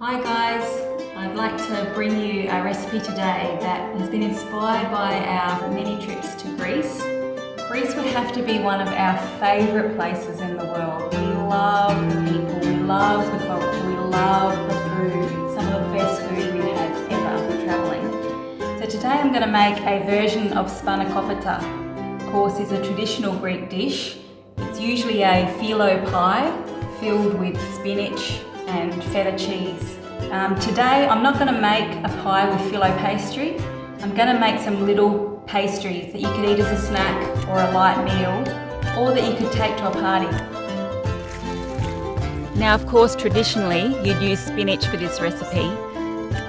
Hi guys, I'd like to bring you a recipe today that has been inspired by our many trips to Greece. Greece would have to be one of our favourite places in the world. We love the people, we love the culture, we love the food, some of the best food we've had ever travelling. So today I'm going to make a version of spanakopita. Of course, it's a traditional Greek dish. It's usually a phyllo pie filled with spinach and feta cheese. Today I'm not going to make a pie with phyllo pastry. I'm going to make some little pastries that you could eat as a snack or a light meal, or that you could take to a party. Now of course traditionally you'd use spinach for this recipe,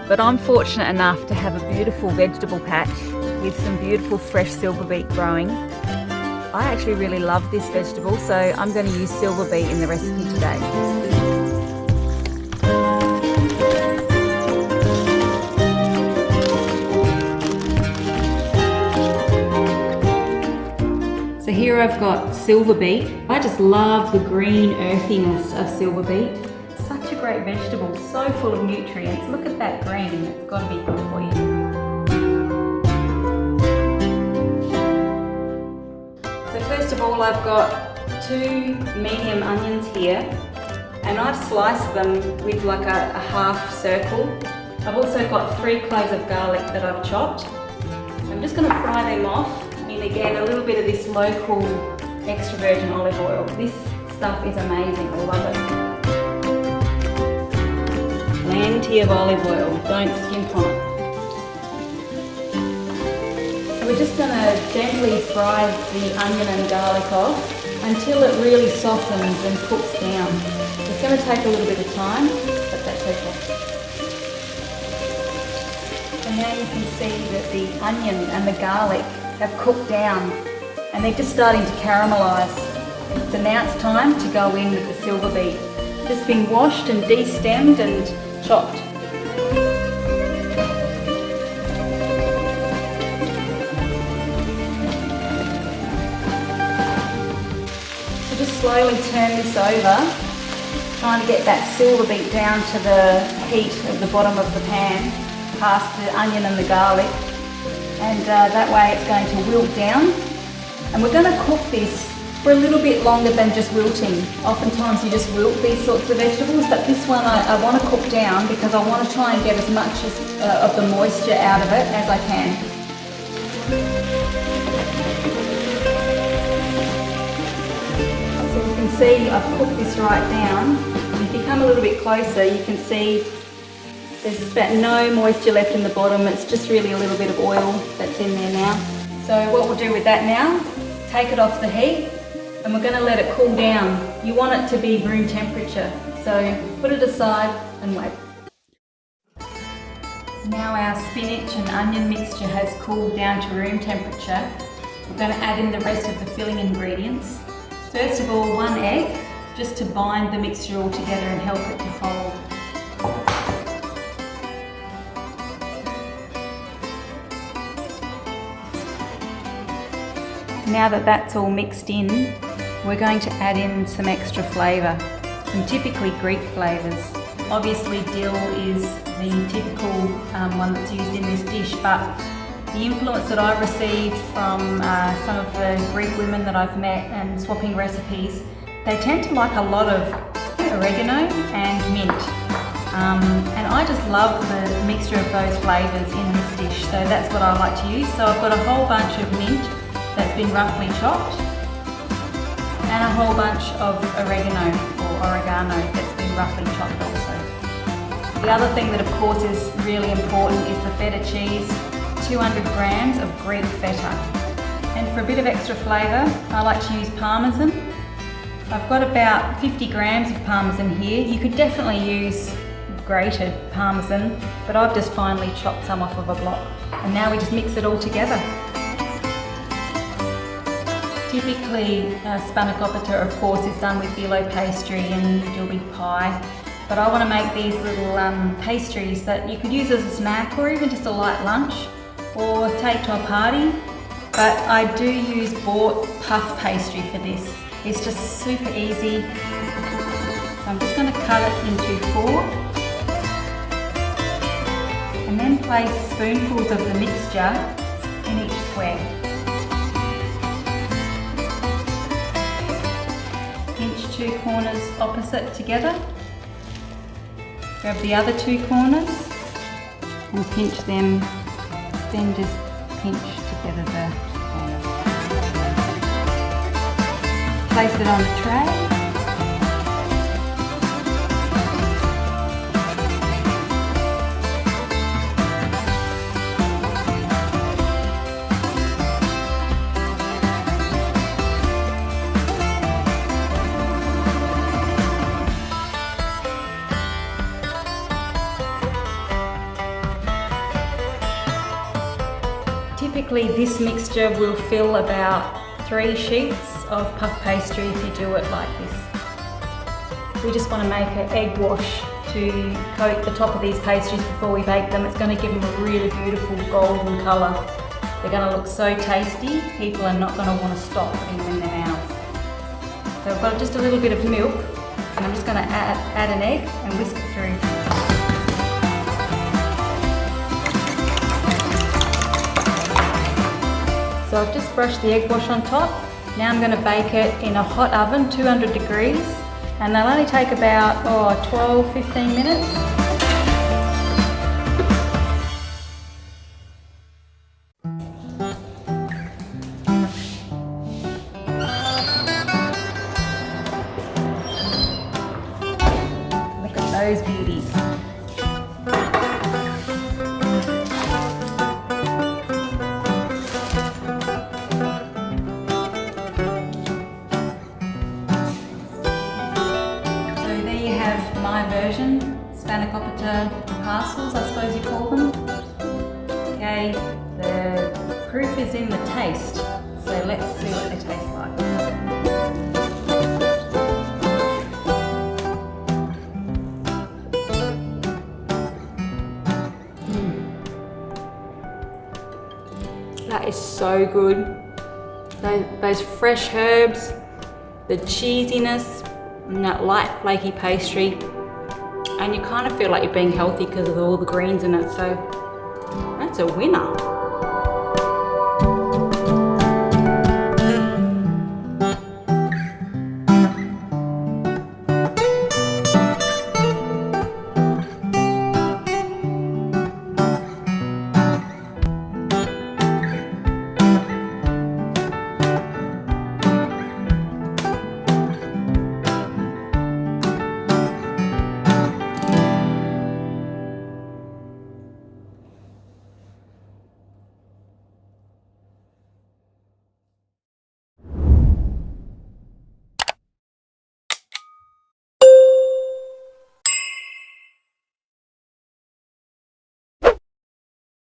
but I'm fortunate enough to have a beautiful vegetable patch with some beautiful fresh silver beet growing. I actually really love this vegetable, so I'm going to use silver beet in the recipe today. So here I've got silver beet. I just love the green earthiness of silver beet. It's such a great vegetable, so full of nutrients. Look at that green, it's got to be good for you. So first of all, I've got 2 medium onions here, and I've sliced them with like a half circle. I've also got 3 cloves of garlic that I've chopped. I'm just going to fry them off in, again, a little bit of this local extra virgin olive oil. This stuff is amazing, I love it. Plenty of olive oil, don't skimp on it. So we're just going to gently fry the onion and garlic off until it really softens and cooks down. It's going to take a little bit of time, but that's okay. And now you can see that the onion and the garlic have cooked down and they're just starting to caramelise. So now it's time to go in with the silver beet. Just been washed and de-stemmed and chopped. So just slowly turn this over, trying to get that silver beet down to the heat of the bottom of the pan, past the onion and the garlic, and that way it's going to wilt down. And we're going to cook this for a little bit longer than just wilting. Oftentimes you just wilt these sorts of vegetables, but this one I want to cook down because I want to try and get as much of the moisture out of it as I can. So you can see I've cooked this right down. If you come a little bit closer, you can see there's about no moisture left in the bottom. It's just really a little bit of oil that's in there now. So what we'll do with that now, take it off the heat, and we're going to let it cool down. You want it to be room temperature, so put it aside and wait. Now our spinach and onion mixture has cooled down to room temperature. We're going to add in the rest of the filling ingredients. First of all, 1 egg, just to bind the mixture all together and help it to hold. Now that that's all mixed in, we're going to add in some extra flavour, some typically Greek flavours. Obviously dill is the typical one that's used in this dish, but the influence that I've received from some of the Greek women that I've met and swapping recipes, they tend to like a lot of oregano and mint. And I just love the mixture of those flavours in this dish, so that's what I like to use. So I've got a whole bunch of mint that's been roughly chopped, and a whole bunch of oregano that's been roughly chopped also. The other thing that of course is really important is the feta cheese, 200 grams of Greek feta. And for a bit of extra flavour, I like to use parmesan. I've got about 50 grams of parmesan here. You could definitely use grated parmesan, but I've just finely chopped some off of a block. And now we just mix it all together. Typically, spanakopita, of course, is done with phyllo pastry and usually with pie, but I want to make these little pastries that you could use as a snack or even just a light lunch or take to a party. But I do use bought puff pastry for this. It's just super easy. So I'm just going to cut it into 4. place spoonfuls of the mixture in each square. Pinch two corners opposite together. Grab the other two corners and pinch them, then just pinch together the corners. Place it on the tray. Typically this mixture will fill about 3 sheets of puff pastry if you do it like this. We just want to make an egg wash to coat the top of these pastries before we bake them. It's going to give them a really beautiful golden colour. They're going to look so tasty, people are not going to want to stop putting them in their mouths. So I've got just a little bit of milk and I'm just going to add an egg and whisk it through. So I've just brushed the egg wash on top. Now I'm going to bake it in a hot oven, 200 degrees, and they'll only take about 12-15 minutes. Look at those beauties. My version, Spanakopita Parcels, I suppose you call them. Okay, the proof is in the taste, so let's see what they taste like. That is so good. Those fresh herbs, the cheesiness, and that light flaky pastry, and you kind of feel like you're being healthy because of all the greens in it, so that's a winner.